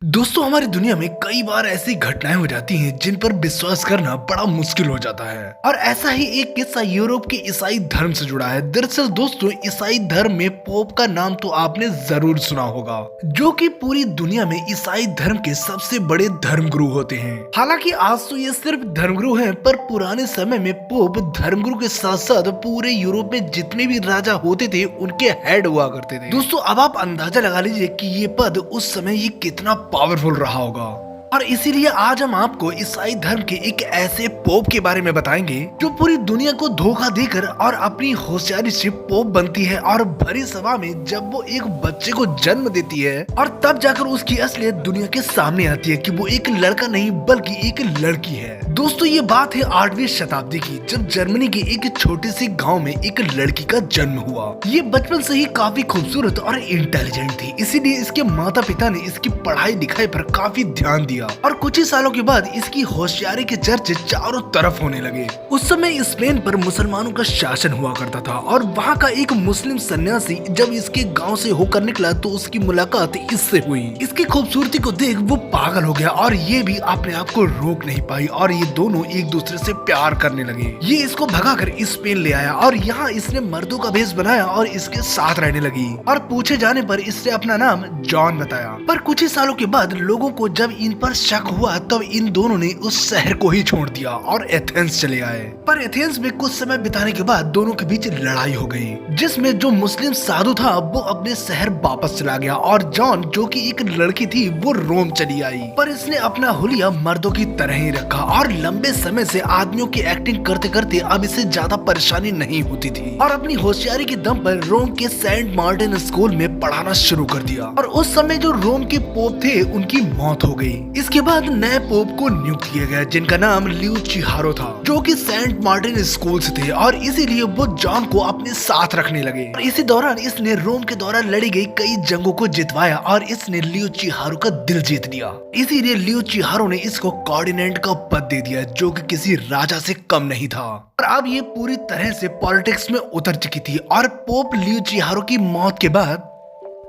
दोस्तों हमारी दुनिया में कई बार ऐसी घटनाएं हो जाती हैं जिन पर विश्वास करना बड़ा मुश्किल हो जाता है और ऐसा ही एक किस्सा यूरोप के ईसाई धर्म से जुड़ा है। दरअसल दोस्तों ईसाई धर्म में पोप का नाम तो आपने जरूर सुना होगा, जो कि पूरी दुनिया में ईसाई धर्म के सबसे बड़े धर्मगुरु होते हैं। हालांकि आज तो ये सिर्फ धर्मगुरु हैं, पर पुराने समय में पोप धर्मगुरु के साथ साथ पूरे यूरोप में जितने भी राजा होते थे उनके हेड हुआ करते थे। दोस्तों अब आप अंदाजा लगा लीजिए कि ये पद उस समय ये कितना पावरफुल रहा होगा। और इसीलिए आज हम आपको ईसाई धर्म के एक ऐसे पोप के बारे में बताएंगे जो पूरी दुनिया को धोखा देकर और अपनी होशियारी से पोप बनती है और भरी सभा में जब वो एक बच्चे को जन्म देती है और तब जाकर उसकी असलियत दुनिया के सामने आती है कि वो एक लड़का नहीं बल्कि एक लड़की है। दोस्तों ये बात है 8वीं शताब्दी की, जब जर्मनी के एक छोटे से गाँव में एक लड़की का जन्म हुआ। ये बचपन से ही काफी खूबसूरत और इंटेलिजेंट थी, इसीलिए इसके माता पिता ने इसकी पढ़ाई लिखाई पर काफी ध्यान दिया और कुछ ही सालों के बाद इसकी होशियारी के चर्चे चारों तरफ होने लगे। उस समय स्पेन पर मुसलमानों का शासन हुआ करता था और वहाँ का एक मुस्लिम सन्यासी जब इसके गांव से होकर निकला तो उसकी मुलाकात इससे हुई। इसकी खूबसूरती को देख वो पागल हो गया और ये भी अपने आप को रोक नहीं पाई और ये दोनों एक दूसरे से प्यार करने लगे। ये इसको भगाकर स्पेन ले आया और यहाँ इसने मर्दों का भेष बनाया और इसके साथ रहने लगी और पूछे जाने पर इसने अपना नाम जॉन बताया। पर कुछ ही सालों के बाद लोगों को जब इन पर शक हुआ तब इन दोनों ने उस शहर को ही छोड़ दिया और एथेंस चले आए। पर एथेंस में कुछ समय बिताने के बाद दोनों के बीच लड़ाई हो गई, जिसमें जो मुस्लिम साधु था वो अपने शहर वापस चला गया और जॉन जो कि एक लड़की थी वो रोम चली आई। पर इसने अपना हुलिया मर्दों की तरह ही रखा और लंबे समय से आदमियों की एक्टिंग करते करते अब इसे ज्यादा परेशानी नहीं होती थी और अपनी होशियारी के दम पर रोम के सेंट मार्टिन स्कूल में पढ़ाना शुरू कर दिया। और उस समय जो रोम के पोप थे उनकी मौत हो गई। इसके बाद नए पोप को नियुक्त किया गया जिनका नाम ल्यूचिहारो था, जो कि सेंट मार्टिन स्कूल से थे और इसीलिए वो जॉन को अपने साथ रखने लगे। और इसी दौरान इसने रोम के दौरान लड़ी गई कई जंगों को जितवाया और इसने ल्यूचिहारो का दिल जीत लिया। इसीलिए ल्यूचिहारो ने इसको कार्डिनेंट का पद दे दिया, जो कि किसी राजा से कम नहीं था। और अब ये पूरी तरह से पॉलिटिक्स में उतर चुकी थी और पोप ल्यूचिहारो की मौत के बाद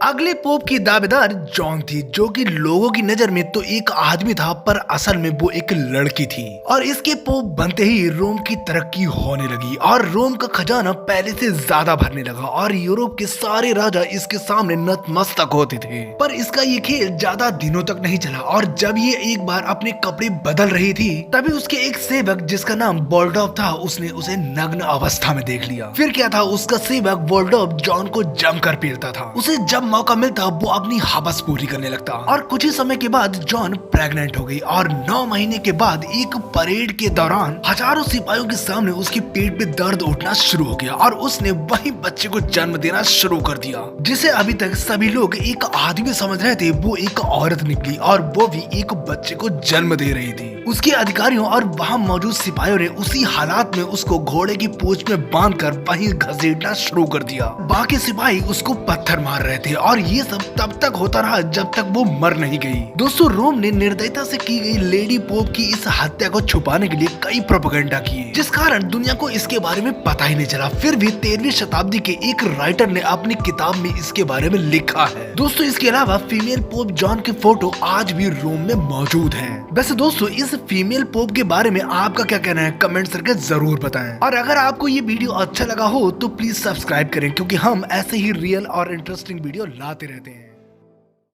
अगले पोप की दावेदार जॉन थी, जो कि लोगों की नजर में तो एक आदमी था पर असल में वो एक लड़की थी। और इसके पोप बनते ही रोम की तरक्की होने लगी और रोम का खजाना पहले से ज्यादा भरने लगा और यूरोप के सारे राजा इसके सामने नतमस्तक होते थे। पर इसका ये खेल ज्यादा दिनों तक नहीं चला और जब ये एक बार अपने कपड़े बदल रही थी तभी उसके एक सेवक जिसका नाम बोल्डोव था उसने उसे नग्न अवस्था में देख लिया। फिर क्या था, उसका सेवक बोल्डोव जॉन को जमकर पीटता था। उसे जब मौका मिलता वो अपनी हवस पूरी करने लगता और कुछ ही समय के बाद जॉन प्रेग्नेंट हो गई और 9 महीने के बाद एक परेड के दौरान हजारों सिपाहियों के सामने उसके पेट में दर्द उठना शुरू हो गया और उसने वही बच्चे को जन्म देना शुरू कर दिया, जिसे अभी तक सभी लोग एक आदमी समझ रहे थे। वो एक औरत निकली और वो भी एक बच्चे को जन्म दे रही थी। उसके अधिकारियों और वहाँ मौजूद सिपाहियों ने उसी हालात में उसको घोड़े की पूंछ में बांधकर वहीं घसीटना शुरू कर दिया। बाकी सिपाही उसको पत्थर मार रहे थे और ये सब तब तक होता रहा जब तक वो मर नहीं गई। दोस्तों रोम ने निर्दयता से की गई लेडी पोप की इस हत्या को छुपाने के लिए कई प्रोपेगेंडा किए, जिस कारण दुनिया को इसके बारे में पता ही नहीं चला। फिर भी 13वीं शताब्दी के एक राइटर ने अपनी किताब में इसके बारे में लिखा है। दोस्तों इसके अलावा फीमेल पोप जॉन की फोटो आज भी रोम में मौजूद है। वैसे दोस्तों इस फीमेल पोप के बारे में आपका क्या कहना है कमेंट करके जरूर बताएं। और अगर आपको ये वीडियो अच्छा लगा हो तो प्लीज सब्सक्राइब करें, क्योंकि हम ऐसे ही रियल और इंटरेस्टिंग वीडियो लाते रहते हैं।